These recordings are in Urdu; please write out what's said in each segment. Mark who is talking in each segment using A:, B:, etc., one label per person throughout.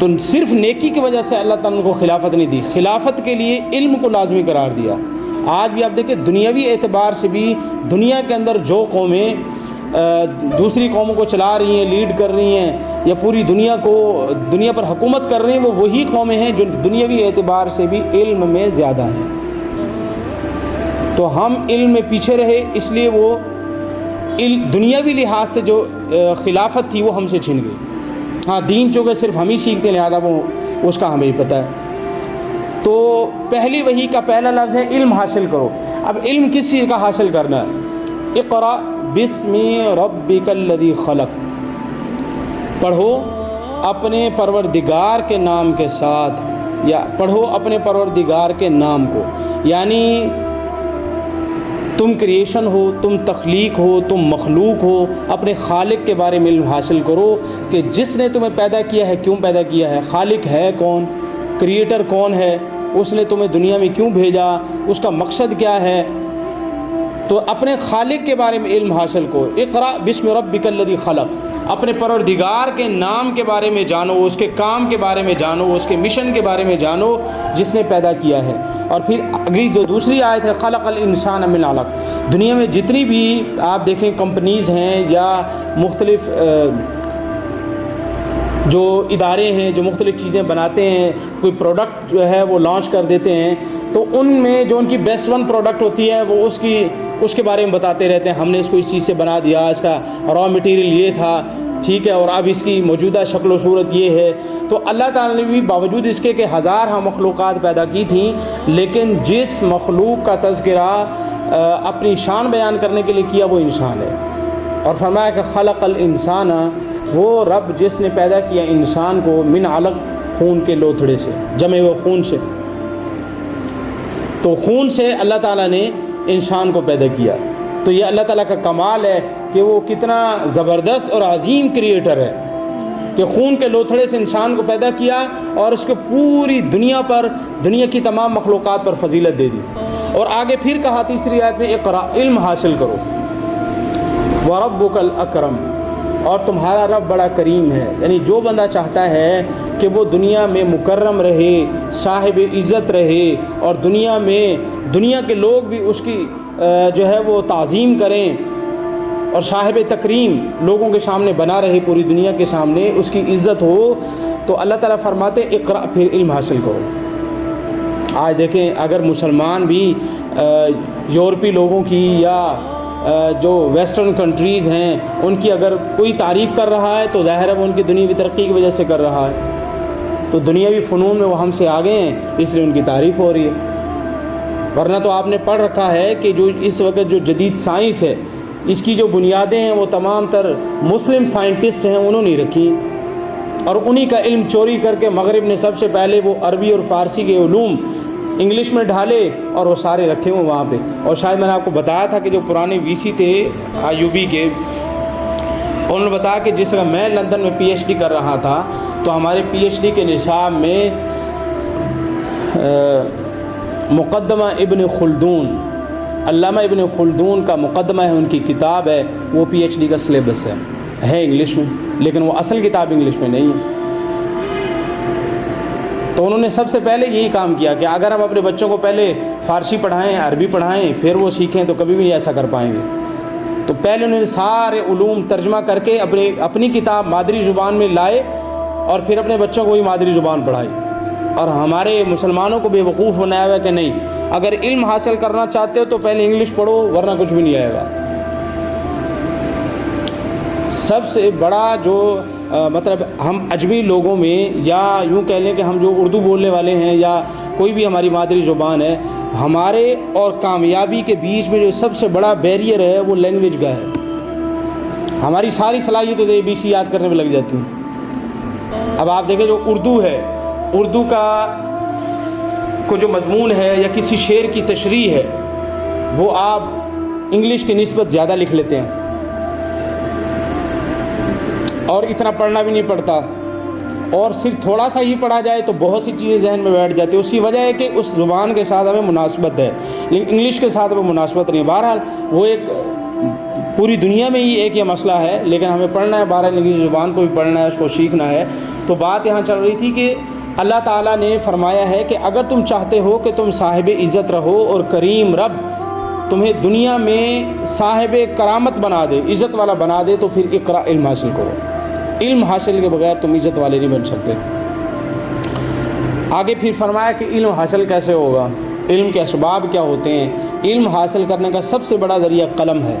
A: تو صرف نیکی کی وجہ سے اللہ تعالیٰ نے ان کو خلافت نہیں دی، خلافت کے لیے علم کو لازمی قرار دیا۔ آج بھی آپ دیکھیں دنیاوی اعتبار سے بھی دنیا کے اندر جو قومیں دوسری قوموں کو چلا رہی ہیں، لیڈ کر رہی ہیں، یا پوری دنیا پر حکومت کر رہی ہیں، وہ وہی قومیں ہیں جو دنیاوی اعتبار سے بھی علم میں زیادہ ہیں۔ تو ہم علم میں پیچھے رہے، اس لیے وہ دنیاوی لحاظ سے جو خلافت تھی وہ ہم سے چھن گئی۔ ہاں دین چونکہ صرف ہم ہی سیکھتے ہیں، لہذا وہ اس کا ہمیں پتہ ہے۔ تو پہلی وحی کا پہلا لفظ ہے علم حاصل کرو۔ اب علم کس چیز کا حاصل کرنا ہے؟ اقرأ بسم ربک الذی خلق، پڑھو اپنے پروردگار کے نام کے ساتھ، یا پڑھو اپنے پروردگار کے نام کو، یعنی تم کریشن ہو، تم تخلیق ہو، تم مخلوق ہو، اپنے خالق کے بارے میں علم حاصل کرو کہ جس نے تمہیں پیدا کیا ہے کیوں پیدا کیا ہے، خالق ہے کون، کریٹر کون ہے، اس نے تمہیں دنیا میں کیوں بھیجا، اس کا مقصد کیا ہے۔ تو اپنے خالق کے بارے میں علم حاصل کرو۔ اقرأ بسم ربک الذی خلق، اپنے پروردگار کے نام کے بارے میں جانو، اس کے کام کے بارے میں جانو، اس کے مشن کے بارے میں جانو جس نے پیدا کیا ہے۔ اور پھر اگلی جو دوسری آیت ہے خلق الانسان من علق۔ دنیا میں جتنی بھی آپ دیکھیں کمپنیز ہیں یا مختلف جو ادارے ہیں جو مختلف چیزیں بناتے ہیں، کوئی پروڈکٹ جو ہے وہ لانچ کر دیتے ہیں، تو ان میں جو ان کی بیسٹ ون پروڈکٹ ہوتی ہے وہ اس کے بارے میں بتاتے رہتے ہیں، ہم نے اس کو اس چیز سے بنا دیا، اس کا را مٹیریل یہ تھا، ٹھیک ہے، اور اب اس کی موجودہ شکل و صورت یہ ہے۔ تو اللہ تعالیٰ نے بھی باوجود اس کے کہ ہزارہ مخلوقات پیدا کی تھیں، لیکن جس مخلوق کا تذکرہ اپنی شان بیان کرنے کے لیے کیا وہ انسان ہے، اور فرمایا کہ خلق الانسان، وہ رب جس نے پیدا کیا انسان کو من علق، خون کے لوتھڑے سے، جمے ہوئے خون سے۔ تو خون سے اللہ تعالیٰ نے انسان کو پیدا کیا۔ تو یہ اللہ تعالیٰ کا کمال ہے کہ وہ کتنا زبردست اور عظیم کریٹر ہے کہ خون کے لوتھڑے سے انسان کو پیدا کیا اور اس کو پوری دنیا پر، دنیا کی تمام مخلوقات پر فضیلت دے دی۔ اور آگے پھر کہا تیسری آیت میں اقرأ، علم حاصل کرو، وَرَبُّكَ الْأَكْرَمُ، اور تمہارا رب بڑا کریم ہے۔ یعنی جو بندہ چاہتا ہے کہ وہ دنیا میں مکرم رہے، صاحب عزت رہے، اور دنیا میں دنیا کے لوگ بھی اس کی جو ہے وہ تعظیم کریں، اور صاحب تکریم لوگوں کے سامنے بنا رہے، پوری دنیا کے سامنے اس کی عزت ہو، تو اللہ تعالیٰ فرماتے اقرأ، پھر علم حاصل کرو۔ آج دیکھیں اگر مسلمان بھی یورپی لوگوں کی یا جو ویسٹرن کنٹریز ہیں ان کی اگر کوئی تعریف کر رہا ہے تو ظاہر ہے وہ ان کی دنیاوی ترقی کی وجہ سے کر رہا ہے، تو دنیاوی فنون میں وہ ہم سے آگے ہیں، اس لیے ان کی تعریف ہو رہی ہے۔ ورنہ تو آپ نے پڑھ رکھا ہے کہ جو اس وقت جو جدید سائنس ہے اس کی جو بنیادیں ہیں وہ تمام تر مسلم سائنٹسٹ ہیں انہوں نے رکھی، اور انہی کا علم چوری کر کے مغرب نے سب سے پہلے وہ عربی اور فارسی کے علوم انگلش میں ڈھالے اور وہ سارے رکھے ہوئے وہاں پہ۔ اور شاید میں نے آپ کو بتایا تھا کہ جو پرانے وی سی تھے IUB کے، انہوں نے بتایا کہ جس وقت میں لندن میں PhD کر رہا تھا تو ہمارے PhD کے نصاب میں مقدمہ ابن خلدون، علامہ ابن خلدون کا مقدمہ ہے، ان کی کتاب ہے، وہ PhD کا سلیبس ہے انگلش میں، لیکن وہ اصل کتاب انگلش میں نہیں ہے۔ تو انہوں نے سب سے پہلے یہی کام کیا کہ اگر ہم اپنے بچوں کو پہلے فارسی پڑھائیں، عربی پڑھائیں، پھر وہ سیکھیں تو کبھی بھی نہیں ایسا کر پائیں گے۔ تو پہلے انہوں نے سارے علوم ترجمہ کر کے اپنی کتاب مادری زبان میں لائے اور پھر اپنے بچوں کو وہی مادری زبان پڑھائی، اور ہمارے مسلمانوں کو بے وقوف بنایا ہوا ہے کہ نہیں، اگر علم حاصل کرنا چاہتے ہو تو پہلے انگلش پڑھو ورنہ کچھ بھی نہیں آئے گا۔ سب سے بڑا جو مطلب ہم اجمی لوگوں میں، یا یوں کہہ لیں کہ ہم جو اردو بولنے والے ہیں یا کوئی بھی ہماری مادری زبان ہے، ہمارے اور کامیابی کے بیچ میں جو سب سے بڑا بیریئر ہے وہ لینگویج کا ہے۔ ہماری ساری صلاحیتیں تو ABC یاد کرنے میں لگ جاتی ہیں۔ اب آپ دیکھیں جو اردو ہے، اردو کا کو جو مضمون ہے یا کسی شعر کی تشریح ہے وہ آپ انگلش کی نسبت زیادہ لکھ لیتے ہیں، اور اتنا پڑھنا بھی نہیں پڑتا، اور صرف تھوڑا سا ہی پڑھا جائے تو بہت سی چیزیں ذہن میں بیٹھ جاتی ہیں۔ اسی وجہ ہے کہ اس زبان کے ساتھ ہمیں مناسبت ہے، لیکن انگلش کے ساتھ ہمیں مناسبت نہیں۔ بہرحال وہ ایک پوری دنیا میں ہی ایک یہ مسئلہ ہے، لیکن ہمیں پڑھنا ہے، بہرحال انگریزی زبان کو بھی پڑھنا ہے، اس کو سیکھنا ہے۔ تو بات یہاں چل رہی تھی کہ اللہ تعالیٰ نے فرمایا ہے کہ اگر تم چاہتے ہو کہ تم صاحب عزت رہو اور کریم رب تمہیں دنیا میں صاحب کرامت بنا دے، عزت والا بنا دے، تو پھر اقرا، علم حاصل کرو۔ علم حاصل کے بغیر تم عزت والے نہیں بن سکتے۔ آگے پھر فرمایا کہ علم حاصل کیسے ہوگا، علم کے اسباب کیا ہوتے ہیں۔ علم حاصل کرنے کا سب سے بڑا ذریعہ قلم ہے۔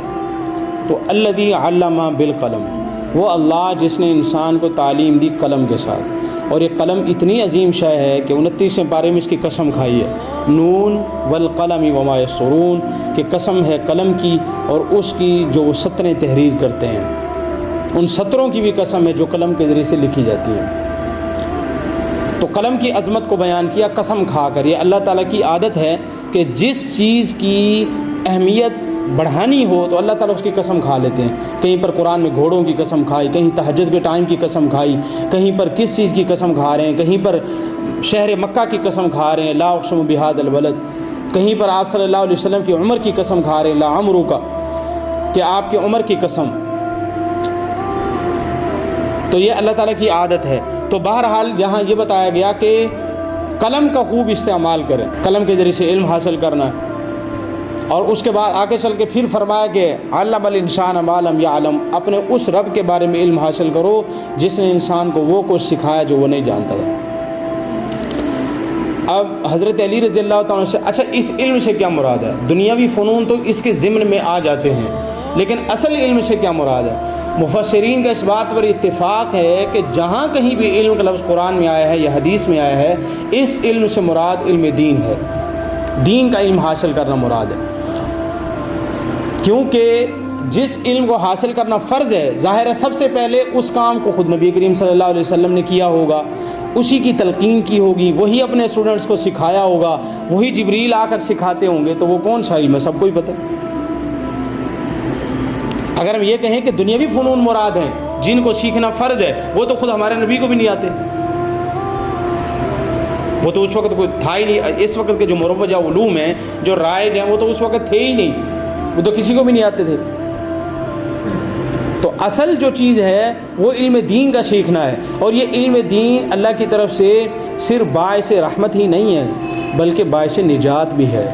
A: تو الذی علم بالقلم، وہ اللہ جس نے انسان کو تعلیم دی قلم کے ساتھ۔ اور یہ قلم اتنی عظیم شے ہے کہ 29ویں پارے میں اس کی قسم کھائی ہے، نون والقلم وما یسطرون، کہ قسم ہے قلم کی اور اس کی جو وہ سطریں تحریر کرتے ہیں، ان سطروں کی بھی قسم ہے جو قلم کے ذریعے سے لکھی جاتی ہیں۔ تو قلم کی عظمت کو بیان کیا قسم کھا کر۔ یہ اللہ تعالیٰ کی عادت ہے کہ جس چیز کی اہمیت بڑھانی ہو تو اللہ تعالیٰ اس کی قسم کھا لیتے ہیں۔ کہیں پر قرآن میں گھوڑوں کی قسم کھائی، کہیں تہجد کے ٹائم کی قسم کھائی، کہیں پر کس چیز کی قسم کھا رہے ہیں، کہیں پر شہر مکہ کی قسم کھا رہے ہیں، لا اقسم بہذا البلد، کہیں پر آپ صلی اللہ علیہ وسلم کی عمر کی قسم کھا رہے ہیں، لا عمرک، کہ آپ کی عمر کی قسم۔ تو یہ اللہ تعالیٰ کی عادت ہے۔ تو بہرحال یہاں یہ بتایا گیا کہ قلم کا خوب استعمال کریں، قلم کے ذریعے سے علم حاصل کرنا ہے۔ اور اس کے بعد آگے چل کے پھر فرمایا کہ علم الانسان ما لم یعلم، اپنے اس رب کے بارے میں علم حاصل کرو جس نے انسان کو وہ کچھ سکھایا جو وہ نہیں جانتا تھا۔ اب حضرت علی رضی اللہ تعالیٰ سے اچھا اس علم سے کیا مراد ہے؟ دنیاوی فنون تو اس کے ضمن میں آ جاتے ہیں، لیکن اصل علم سے کیا مراد ہے؟ مفسرین کا اس بات پر اتفاق ہے کہ جہاں کہیں بھی علم کا لفظ قرآن میں آیا ہے یا حدیث میں آیا ہے، اس علم سے مراد علم دین ہے، دین کا علم حاصل کرنا مراد ہے۔ کیونکہ جس علم کو حاصل کرنا فرض ہے، ظاہر ہے سب سے پہلے اس کام کو خود نبی کریم صلی اللہ علیہ وسلم نے کیا ہوگا، اسی کی تلقین کی ہوگی، وہی اپنے اسٹوڈنٹس کو سکھایا ہوگا، وہی جبریل آ کر سکھاتے ہوں گے، تو وہ کون سا علم ہے؟ سب کو ہی پتہ ہے۔ اگر ہم یہ کہیں کہ دنیاوی فنون مراد ہیں جن کو سیکھنا فرض ہے، وہ تو خود ہمارے نبی کو بھی نہیں آتے، وہ تو اس وقت کوئی تھا ہی نہیں۔ اس وقت کے جو مروجہ علوم ہیں، جو رائج ہیں، وہ تو اس وقت تھے ہی نہیں، وہ تو کسی کو بھی نہیں آتے تھے۔ تو اصل جو چیز ہے وہ علم دین کا سیکھنا ہے، اور یہ علم دین اللہ کی طرف سے صرف باعث رحمت ہی نہیں ہے بلکہ باعث نجات بھی ہے۔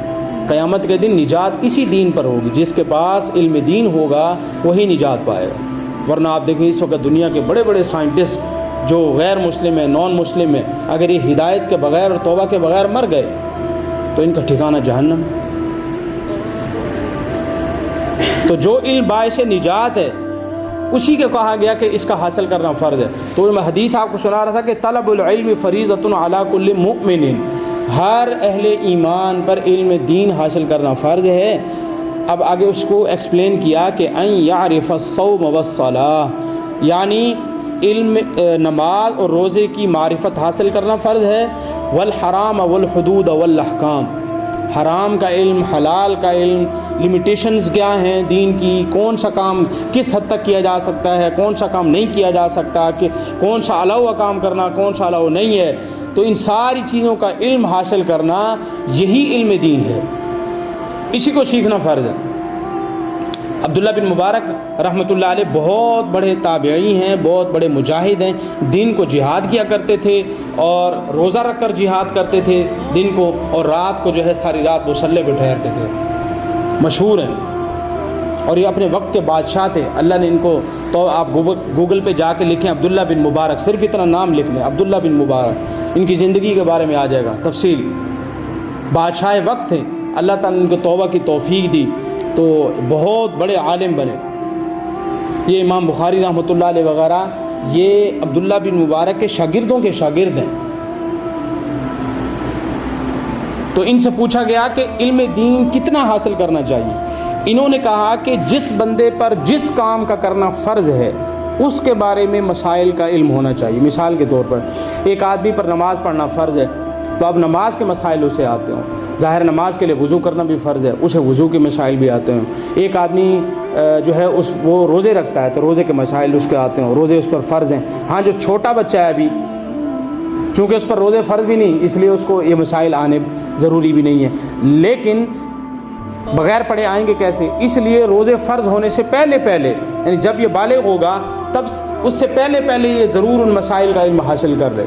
A: قیامت کے دن نجات اسی دین پر ہوگی، جس کے پاس علم دین ہوگا وہی نجات پائے گا۔ ورنہ آپ دیکھیں اس وقت دنیا کے بڑے بڑے سائنٹسٹ جو غیر مسلم ہیں، نان مسلم ہیں، اگر یہ ہدایت کے بغیر اور توبہ کے بغیر مر گئے تو ان کا ٹھکانہ جہنم۔ تو جو علم باعث نجات ہے اسی کے کہا گیا کہ اس کا حاصل کرنا فرض ہے۔ تو میں حدیث آپ کو سنا رہا تھا کہ طلب العلم فریضۃ علی کل مؤمن، ہر اہل ایمان پر علم دین حاصل کرنا فرض ہے۔ اب آگے اس کو ایکسپلین کیا کہ ان یعرف الصوم والصلاۃ، یعنی علم نماز اور روزے کی معرفت حاصل کرنا فرض ہے، والحرام والحدود والاحکام، حرام کا علم، حلال کا علم، لمیٹیشنز کیا ہیں دین کی، کون سا کام کس حد تک کیا جا سکتا ہے، کون سا کام نہیں کیا جا سکتا، کہ کون سا الاؤ کام کرنا، کون سا الاؤ نہیں ہے۔ تو ان ساری چیزوں کا علم حاصل کرنا یہی علم دین ہے، اسی کو سیکھنا فرض ہے۔ عبداللہ بن مبارک رحمۃ اللہ علیہ بہت بڑے تابعی ہیں، بہت بڑے مجاہد ہیں، دن کو جہاد کیا کرتے تھے اور روزہ رکھ کر جہاد کرتے تھے دن کو، اور رات کو جو ہے ساری رات مصلی پہ ٹھہرتے تھے، مشہور ہیں، اور یہ اپنے وقت کے بادشاہ تھے۔ اللہ نے ان کو، تو آپ گوگل پہ جا کے لکھیں عبداللہ بن مبارک، صرف اتنا نام لکھ لیں عبداللہ بن مبارک، ان کی زندگی کے بارے میں آ جائے گا تفصیل۔ بادشاہ وقت تھے، اللہ تعالیٰ نے ان کو توبہ کی توفیق دی تو بہت بڑے عالم بنے۔ یہ امام بخاری رحمۃ اللہ علیہ وغیرہ یہ عبداللہ بن مبارک کے شاگردوں کے شاگرد ہیں۔ تو ان سے پوچھا گیا کہ علم دین کتنا حاصل کرنا چاہیے؟ انہوں نے کہا کہ جس بندے پر جس کام کا کرنا فرض ہے اس کے بارے میں مسائل کا علم ہونا چاہیے۔ مثال کے طور پر ایک آدمی پر نماز پڑھنا فرض ہے، تو اب نماز کے مسائل اسے آتے ہوں، ظاہر نماز کے لیے وضو کرنا بھی فرض ہے، اسے وضو کے مسائل بھی آتے ہیں۔ ایک آدمی جو ہے وہ روزے رکھتا ہے تو روزے کے مسائل اس کے آتے ہیں، روزے اس پر فرض ہیں۔ ہاں جو چھوٹا بچہ ہے ابھی، چونکہ اس پر روزے فرض بھی نہیں، اس لیے اس کو یہ مسائل آنے ضروری بھی نہیں ہے، لیکن بغیر پڑھے آئیں گے کیسے؟ اس لیے روزے فرض ہونے سے پہلے یعنی جب یہ بالغ ہوگا تب اس سے پہلے یہ ضرور ان مسائل کا علم حاصل کر لے۔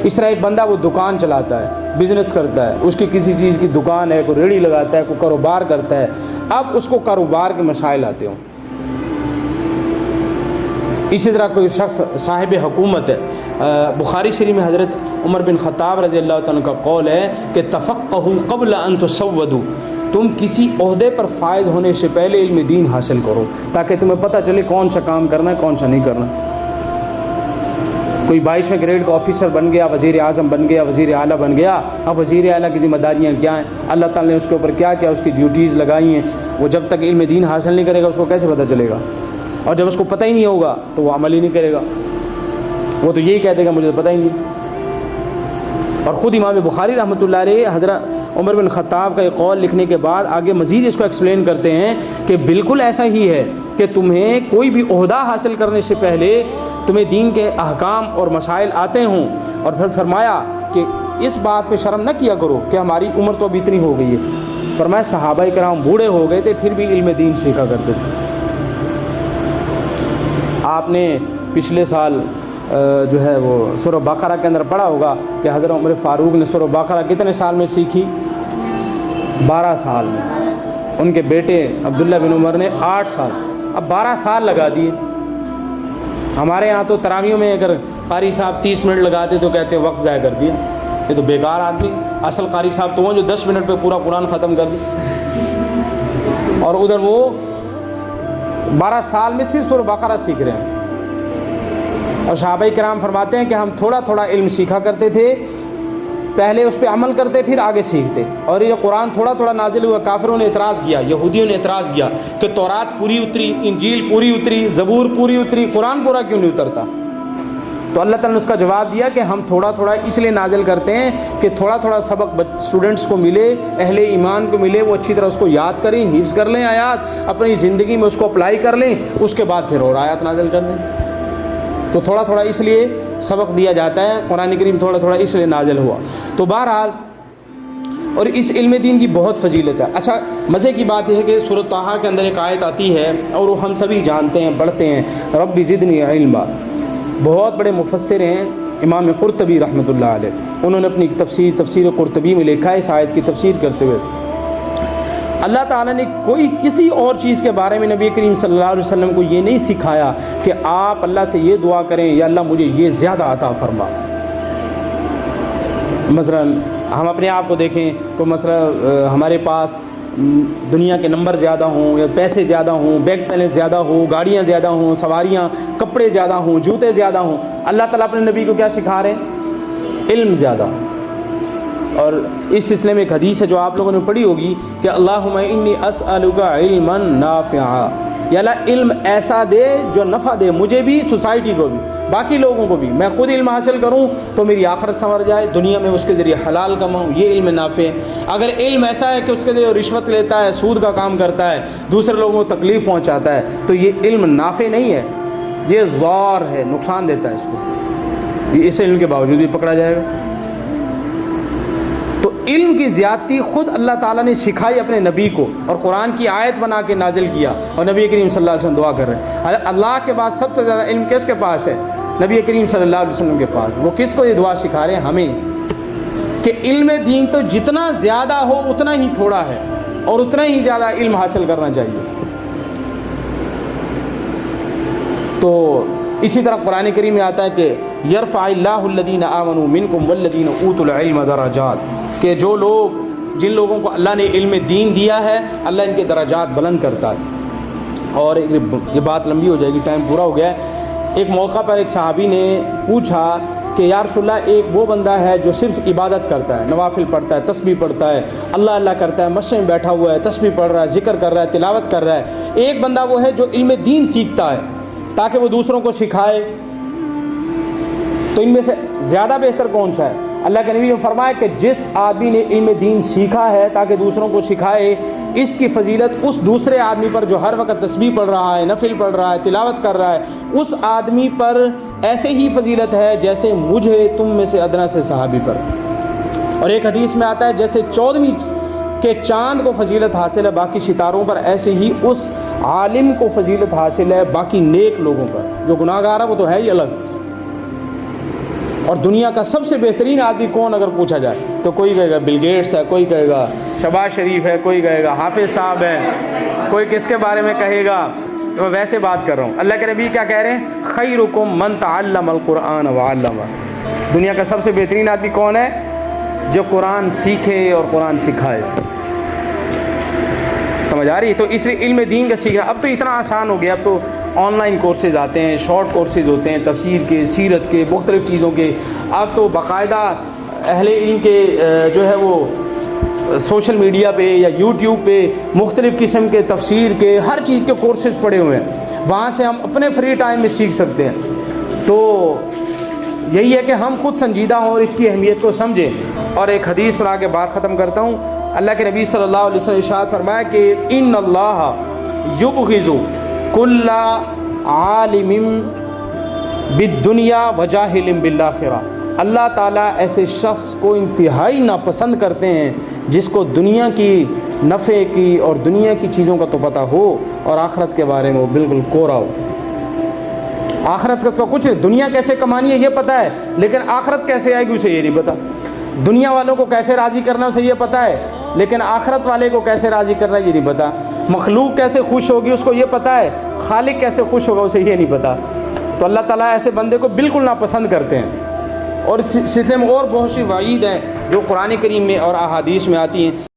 A: اس طرح ایک بندہ وہ دکان چلاتا ہے، بزنس کرتا ہے، اس کی کسی چیز کی دکان ہے، کوئی ریڑھی لگاتا ہے، کوئی کاروبار کرتا ہے، اب اس کو کاروبار کے مسائل آتے ہوں۔ اسی طرح کوئی شخص صاحب حکومت ہے، بخاری شریف میں حضرت عمر بن خطاب رضی اللہ تعالیٰ کا قول ہے کہ تفقہوا قبل ان تسودوا، تم کسی عہدے پر فائز ہونے سے پہلے علم دین حاصل کرو تاکہ تمہیں پتہ چلے کون سا کام کرنا ہے کون سا نہیں کرنا۔ کوئی 22ویں گریڈ کا آفیسر بن گیا، وزیر اعظم بن گیا، وزیر اعلیٰ بن گیا، اب وزیر اعلیٰ کی ذمہ داریاں کیا ہیں، اللہ تعالیٰ نے اس کے اوپر کیا کیا اس کی ڈیوٹیز لگائی ہیں، وہ جب تک علم دین حاصل نہیں کرے گا اس کو کیسے پتہ چلے گا؟ اور جب اس کو پتہ ہی نہیں ہوگا تو وہ عمل ہی نہیں کرے گا، وہ تو یہی کہہ دے گا مجھے تو پتہ ہی نہیں۔ اور خود امام بخاری رحمۃ اللہ علیہ حضرت عمر بن خطاب کا یہ قول لکھنے کے بعد آگے مزید اس کو ایکسپلین کرتے ہیں کہ بالکل ایسا ہی ہے کہ تمہیں کوئی بھی عہدہ حاصل کرنے سے پہلے تمہیں دین کے احکام اور مسائل آتے ہوں، اور پھر فرمایا کہ اس بات پہ شرم نہ کیا کرو کہ ہماری عمر تو اب اتنی ہو گئی ہے۔ فرمایا صحابہ کرام بوڑھے ہو گئے تھے پھر بھی علم دین سیکھا کرتے تھے۔ آپ نے پچھلے سال جو ہے وہ سورہ بقرہ کے اندر پڑھا ہوگا کہ حضرت عمر فاروق نے سورہ بقرہ کتنے سال میں سیکھی؟ 12 سال میں۔ ان کے بیٹے عبداللہ بن عمر نے 8 سال، اب 12 سال لگا دیے۔ ہمارے ہاں تو تراویحوں میں اگر قاری صاحب 30 منٹ لگاتے تو کہتے وقت ضائع کر دیا، یہ تو بیکار آدمی۔ اصل قاری صاحب تو وہ جو 10 منٹ پہ پورا قرآن ختم کر دے، اور ادھر وہ 12 سال میں صرف سورہ بقرہ سیکھ رہے ہیں۔ اور صحابہ کرام فرماتے ہیں کہ ہم تھوڑا تھوڑا علم سیکھا کرتے تھے، پہلے اس پہ عمل کرتے پھر آگے سیکھتے۔ اور یہ قرآن تھوڑا تھوڑا نازل ہوا، کافروں نے اعتراض کیا، یہودیوں نے اعتراض کیا کہ تورات پوری اتری، انجیل پوری اتری، زبور پوری اتری، قرآن پورا کیوں نہیں اترتا؟ تو اللہ تعالیٰ نے اس کا جواب دیا کہ ہم تھوڑا تھوڑا اس لیے نازل کرتے ہیں کہ تھوڑا تھوڑا سبق اسٹوڈنٹس کو ملے، اہل ایمان کو ملے، وہ اچھی طرح اس کو یاد کریں، حفظ کر لیں آیات، اپنی زندگی میں اس کو اپلائی کر لیں، اس کے بعد پھر اور آیات نازل کر دیں۔ تو تھوڑا تھوڑا اس لیے سبق دیا جاتا ہے، قرآن کریم تھوڑا تھوڑا اس لیے نازل ہوا۔ تو بہرحال اور اس علم دین کی بہت فضیلت ہے۔ اچھا مزے کی بات یہ ہے کہ سورۃ طٰہٰ کے اندر ایک آیت آتی ہے اور وہ ہم سبھی جانتے ہیں، پڑھتے ہیں، رب زدنی علما۔ بہت بڑے مفسر ہیں امام قرطبی رحمۃ اللہ علیہ، انہوں نے اپنی تفسیر قرطبی میں لکھا ہے اس آیت کی تفسیر کرتے ہوئے، اللہ تعالیٰ نے کوئی کسی اور چیز کے بارے میں نبی کریم صلی اللہ علیہ وسلم کو یہ نہیں سکھایا کہ آپ اللہ سے یہ دعا کریں یا اللہ مجھے یہ زیادہ عطا فرما۔ مثلا ہم اپنے آپ کو دیکھیں تو مثلا ہمارے پاس دنیا کے نمبر زیادہ ہوں یا پیسے زیادہ ہوں، بینک بیلنس زیادہ ہو، گاڑیاں زیادہ ہوں، سواریاں، کپڑے زیادہ ہوں، جوتے زیادہ ہوں، اللہ تعالیٰ اپنے نبی کو کیا سکھا رہے ہیں؟ علم زیادہ۔ اور اس سلسلے میں ایک حدیث ہے جو آپ لوگوں نے پڑھی ہوگی کہ اللہم انی اسألک علما نافعا، یا اللہ علم ایسا دے جو نفع دے مجھے بھی، سوسائٹی کو بھی، باقی لوگوں کو بھی۔ میں خود علم حاصل کروں تو میری آخرت سنور جائے، دنیا میں اس کے ذریعے حلال کماؤں، یہ علم نافع ہے۔ اگر علم ایسا ہے کہ اس کے ذریعے رشوت لیتا ہے، سود کا کام کرتا ہے، دوسرے لوگوں کو تکلیف پہنچاتا ہے، تو یہ علم نافع نہیں ہے، یہ ضار ہے، نقصان دیتا ہے اس کو، اس علم کے باوجود بھی پکڑا جائے گا۔ تو علم کی زیادتی خود اللہ تعالیٰ نے سکھائی اپنے نبی کو، اور قرآن کی آیت بنا کے نازل کیا، اور نبی کریم صلی اللہ علیہ وسلم دعا کر رہے ہیں۔ اللہ کے بعد سب سے زیادہ علم کس کے پاس ہے؟ نبی کریم صلی اللہ علیہ وسلم کے پاس۔ وہ کس کو یہ دعا سکھا رہے ہیں؟ ہمیں، کہ علم دین تو جتنا زیادہ ہو اتنا ہی تھوڑا ہے، اور اتنا ہی زیادہ علم حاصل کرنا چاہیے۔ تو اسی طرح قرآن کریم میں آتا ہے کہ یرفع اللہ الذین آمنوا منکم والذین اوتوا العلم درجات، کہ جو لوگ، جن لوگوں کو اللہ نے علم دین دیا ہے، اللہ ان کے درجات بلند کرتا ہے۔ اور یہ بات لمبی ہو جائے گی، ٹائم پورا ہو گیا ہے۔ ایک موقع پر ایک صحابی نے پوچھا کہ یا رسول اللہ، ایک وہ بندہ ہے جو صرف عبادت کرتا ہے، نوافل پڑھتا ہے، تسبیح پڑھتا ہے، اللہ اللہ کرتا ہے، مسجد میں بیٹھا ہوا ہے، تسبیح پڑھ رہا ہے، ذکر کر رہا ہے، تلاوت کر رہا ہے، ایک بندہ وہ ہے جو علم دین سیکھتا ہے تاکہ وہ دوسروں کو سکھائے، تو ان میں سے زیادہ بہتر کون سا ہے؟ اللہ کے نبی نے فرمایا کہ جس آدمی نے علم دین سیکھا ہے تاکہ دوسروں کو سکھائے، اس کی فضیلت اس دوسرے آدمی پر جو ہر وقت تسبیح پڑھ رہا ہے، نفل پڑھ رہا ہے، تلاوت کر رہا ہے، اس آدمی پر ایسے ہی فضیلت ہے جیسے مجھے تم میں سے ادنا سے صحابی پر۔ اور ایک حدیث میں آتا ہے جیسے کہ چاند کو فضیلت حاصل ہے باقی ستاروں پر، ایسے ہی اس عالم کو فضیلت حاصل ہے باقی نیک لوگوں پر. جو گناہ گار ہے وہ تو ہے ہی الگ. اور دنیا کا سب سے بہترین آدمی کون اگر پوچھا جائے تو کوئی کہے گا بل گیٹس ہے، کوئی کہے گا شہباز شریف ہے، کوئی کہے گا حافظ صاحب ہے، کوئی کس کے بارے میں کہے گا. تو میں ویسے بات کر رہا ہوں. اللہ کے نبی کیا کہہ رہے ہیں؟ خیرکم من تعلم القرآن وعلمہ. دنیا کا سب سے بہترین آدمی کون ہے؟ جو قرآن سیکھے اور قرآن سکھائے. سمجھ آ رہی؟ تو اس لیے علم دین کا سیکھنا اب تو اتنا آسان ہو گیا. اب تو آن لائن کورسز آتے ہیں، شارٹ کورسز ہوتے ہیں، تفسیر کے، سیرت کے، مختلف چیزوں کے. اب تو باقاعدہ اہل علم کے جو ہے وہ سوشل میڈیا پہ یا یوٹیوب پہ مختلف قسم کے تفسیر کے ہر چیز کے کورسز پڑے ہوئے ہیں. وہاں سے ہم اپنے فری ٹائم میں سیکھ سکتے ہیں. تو یہی ہے کہ ہم خود سنجیدہ ہوں اور اس کی اہمیت کو سمجھیں. اور ایک حدیث سنا کے بات ختم کرتا ہوں. اللہ کے نبی صلی اللہ علیہ وسلم ارشاد فرمایا کہ ان اللہ یبغض کل عالم بالدنیا وجاہل بالآخرہ. اللہ تعالیٰ ایسے شخص کو انتہائی ناپسند کرتے ہیں جس کو دنیا کی نفع کی اور دنیا کی چیزوں کا تو پتہ ہو اور آخرت کے بارے میں وہ بالکل کورا ہو. آخرت کا اس کا کچھ دنیا کیسے کمانی ہے یہ پتہ ہے، لیکن آخرت کیسے آئے گی اسے یہ نہیں پتہ. دنیا والوں کو کیسے راضی کرنا اسے یہ پتہ ہے، لیکن آخرت والے کو کیسے راضی کرنا یہ نہیں پتہ. مخلوق کیسے خوش ہوگی اس کو یہ پتہ ہے، خالق کیسے خوش ہوگا اسے یہ نہیں پتہ. تو اللہ تعالیٰ ایسے بندے کو بالکل ناپسند کرتے ہیں. اور اس سلسلے میں اور بہت سی وعید ہیں جو قرآن کریم میں اور احادیث میں آتی ہیں.